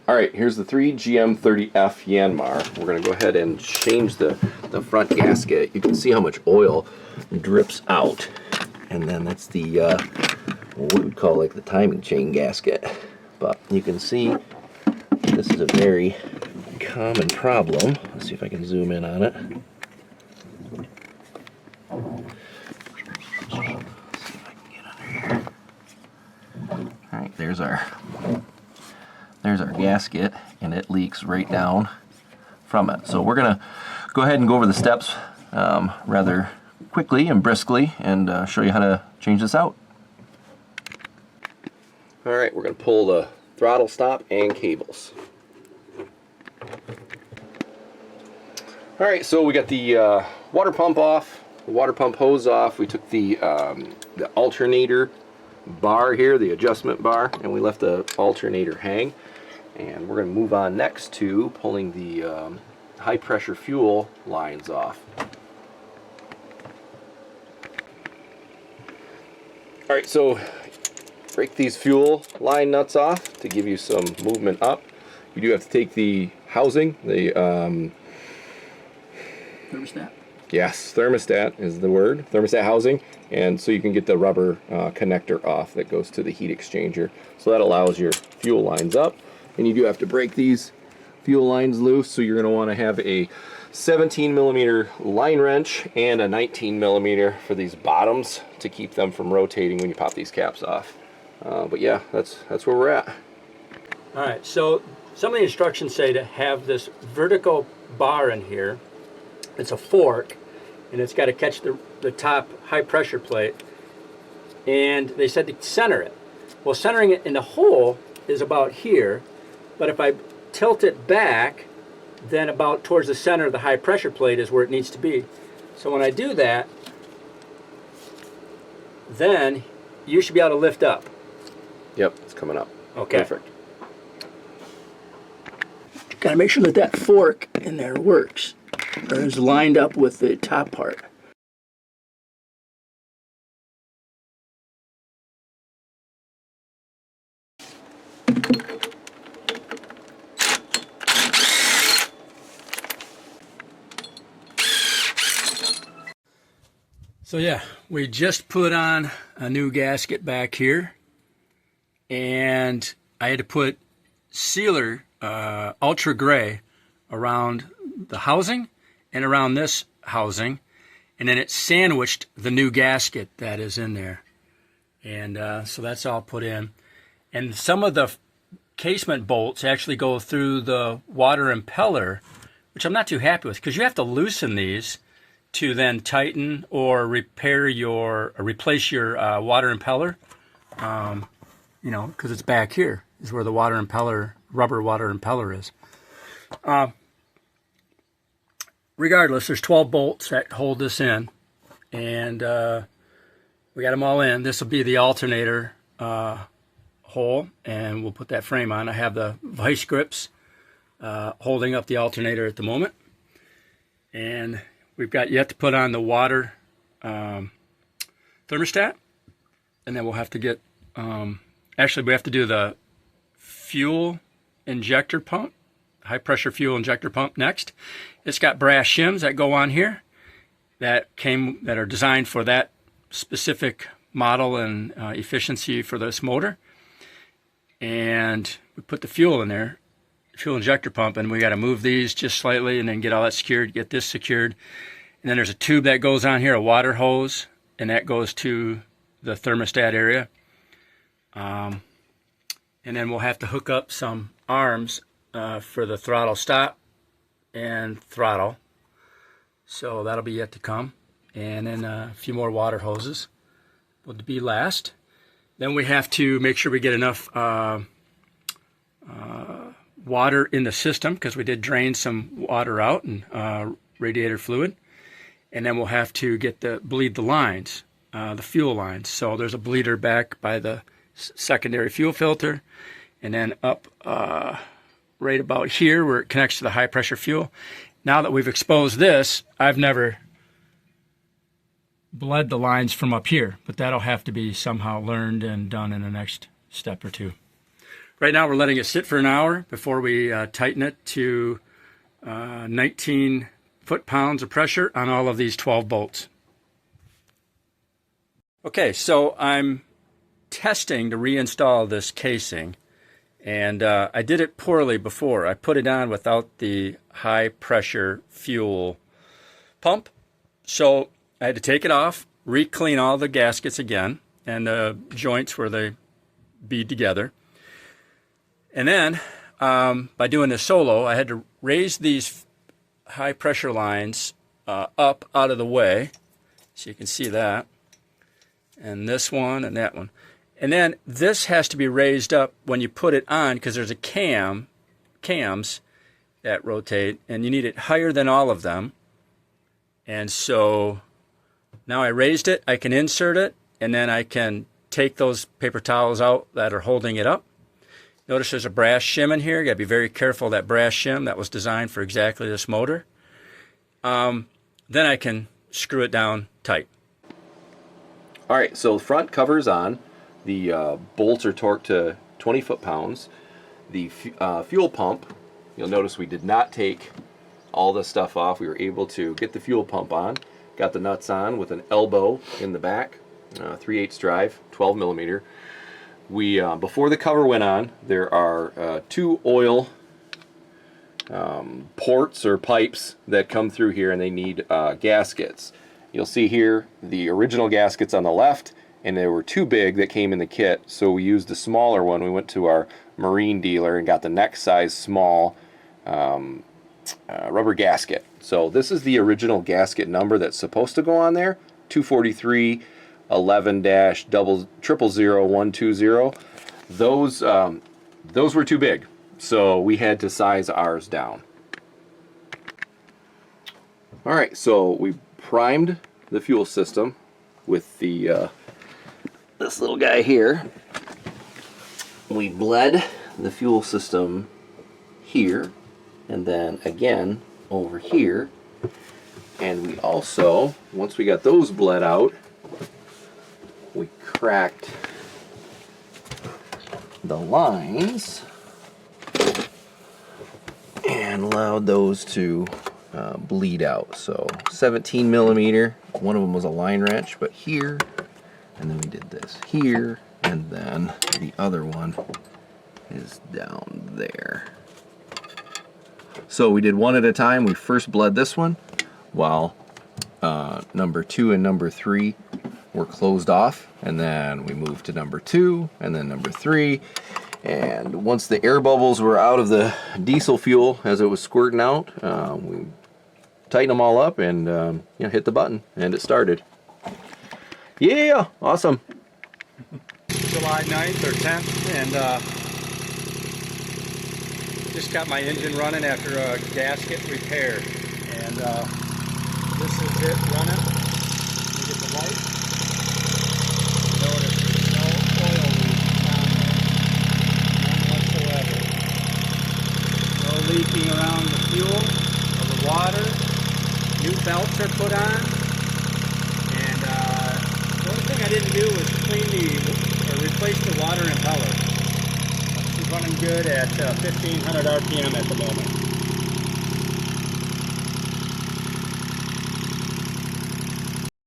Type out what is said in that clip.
Alright, here's the 3GM30F Yanmar. We're going to go ahead and change the front gasket. You can see how much oil drips out. And then that's the, what we would call like the timing chain gasket. But you can see this is a very common problem. Let's see if I can zoom in on it. Alright, there's our gasket, and it leaks right down from it. So we're going to go ahead and go over the steps rather quickly and briskly and show you how to change this out. Alright, we're going to pull the throttle stop and cables. Alright, so we got the water pump off, the water pump hose off. We took the alternator bar here, the adjustment bar, and we left the alternator hang. And we're going to move on next to pulling the high pressure fuel lines off. Alright, so break these fuel line nuts off to give you some movement up. You do have to take the housing, the thermostat? Yes, thermostat is the word, thermostat housing, and so you can get the rubber connector off that goes to the heat exchanger. So that allows your fuel lines up, and you do have to break these fuel lines loose, so you're going to want to have a 17mm line wrench and a 19mm for these bottoms to keep them from rotating when you pop these caps off. But yeah, that's where we're at. Alright, so some of the instructions say to have this vertical bar in here. It's a fork, and it's got to catch the top high pressure plate, and they said to center it. Well, centering it in the hole is about here, but if I tilt it back, then about towards the center of the high pressure plate is where it needs to be. So when I do that, then you should be able to lift up. Yep, it's coming up. Okay. Perfect. Got to make sure that that fork in there works, or is lined up with the top part. So yeah, we just put on a new gasket back here, and I had to put sealer ultra gray around the housing and around this housing, and then it sandwiched the new gasket that is in there. And so that's all put in. And some of the casement bolts actually go through the water impeller, which I'm not too happy with, because you have to loosen these to then tighten or replace your water impeller. You know, because it's back here is where the water impeller, rubber water impeller is. Regardless, there's 12 bolts that hold this in, and we got them all in. This will be the alternator hole, and we'll put that frame on. I have the vice grips holding up the alternator at the moment, and we've got yet to put on the water thermostat, and then we'll have to get, actually we have to do the fuel injector pump, high pressure fuel injector pump next. It's got brass shims that go on here that are designed for that specific model and efficiency for this motor. And we put the fuel in there, fuel injector pump, and we got to move these just slightly and then get all that secured, get this secured. And then there's a tube that goes on here, a water hose, and that goes to the thermostat area. And then we'll have to hook up some arms for the throttle stop and throttle. So that'll be yet to come. And then a few more water hoses would be last. Then we have to make sure we get enough water in the system, because we did drain some water out and radiator fluid. And then we'll have to bleed the lines, the fuel lines. So there's a bleeder back by the secondary fuel filter, and then up right about here where it connects to the high pressure fuel. Now that we've exposed this, I've never bled the lines from up here, but that'll have to be somehow learned and done in the next step or two. Right now we're letting it sit for an hour before we tighten it to 19 foot-pounds of pressure on all of these 12 bolts. Okay, so I'm testing to reinstall this casing, and I did it poorly before. I put it on without the high-pressure fuel pump, so I had to take it off, re-clean all the gaskets again, and the joints where they bead together. And then, by doing this solo, I had to raise these high pressure lines up out of the way, so you can see that, and this one and that one. And then this has to be raised up when you put it on, because there's a cams that rotate, and you need it higher than all of them. And so now I raised it, I can insert it, and then I can take those paper towels out that are holding it up. Notice there's a brass shim in here. You got to be very careful of that brass shim. That was designed for exactly this motor. Then I can screw it down tight. All right, so the front cover's on. The bolts are torqued to 20 foot-pounds. The fuel pump, you'll notice we did not take all the stuff off. We were able to get the fuel pump on, got the nuts on with an elbow in the back, 3/8 drive, 12 millimeter. We before the cover went on, there are 2 oil ports or pipes that come through here, and they need gaskets. You'll see here the original gaskets on the left, and there were 2 big that came in the kit, so we used the smaller one. We went to our marine dealer and got the next size small rubber gasket. So this is the original gasket number that's supposed to go on there, 243 11-000120. Those were too big, so we had to size ours down. All right, so we primed the fuel system with the this little guy here. We bled the fuel system here, and then again over here. And we also, once we got those bled out, we cracked the lines and allowed those to bleed out. So 17 millimeter, one of them was a line wrench, but here, and then we did this here, and then the other one is down there. So we did one at a time. We first bled this one while number 2 and number 3 were closed off, and then we moved to number 2 and then number 3. And once the air bubbles were out of the diesel fuel as it was squirting out, we tightened them all up and hit the button, and it started. Yeah, awesome. July 9th or 10th, and just got my engine running after a gasket repair. And this is it running. Let me get the light. Notice there's no oil leak on there. None whatsoever. No leaking around the fuel or the water. New belts are put on. And the only thing I didn't do was replace the water impeller. It's running good at 1500 RPM at the moment.